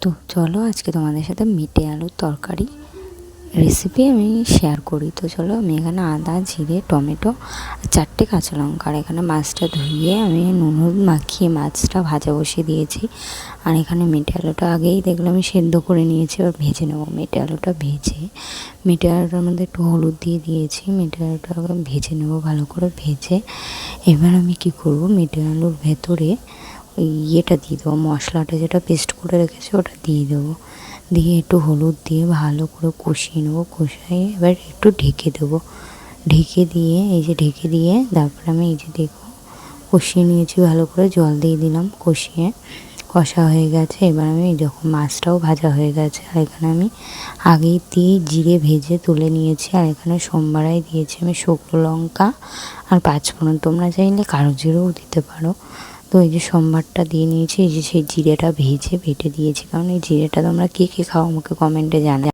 তো চলো আজকে তোমাদের সাথে মেটে আলুর তরকারি রেসিপি আমি শেয়ার করি। তো চলো, আমি এখানে আদা, জিরে, টমেটো আর 4টে কাঁচা লঙ্কা, আর এখানে মাছটা ধুয়ে আমি নুন হলুদ মাখিয়ে মাছটা ভাজা বসিয়ে দিয়েছি। আর এখানে মেটে আলুটা আগেই দেখলাম আমি সেদ্ধ করে নিয়েছি, এবার ভেজে নেবো। মেটে আলুটা ভেজে মেটে আলুটার মধ্যে একটু হলুদ দিয়ে দিয়েছি। মেটে আলুটা ভেজে নেবো ভালো করে। ভেজে এবার আমি কী করবো, মেটে আলুর ভেতরে ওই ইয়েটা দিয়ে দেবো, মশলাটা যেটা পেস্ট করে রেখেছি ওটা দিয়ে দেবো। দিয়ে একটু হলুদ দিয়ে ভালো করে কষিয়ে নেবো। কষিয়ে এবার একটু ঢেকে দেবো। ঢেকে দিয়ে ঢেকে দিয়ে তারপরে আমি দেখো কষিয়ে নিয়েছি ভালো করে, জল দিয়ে দিলাম। কষিয়ে কষা হয়ে গেছে। এবার আমি যখন মাছটাও ভাজা হয়ে গেছে, আর এখানে আমি আগেই দিয়ে জিরে ভেজে তুলে নিয়েছি। আর এখানে সোমবারাই দিয়েছি আমি শুকনো লঙ্কা আর পাঁচফোড়ন, তোমরা চাইলে কালো জিরেও দিতে পারো। তো সোমবারটা দিয়ে নিয়েছি। সেই জিরেটা ভেজে বেটে দিয়েছি, কারণ এই জিরেটা তোমরা কে কে খাও আমাকে কমেন্টে জানাও।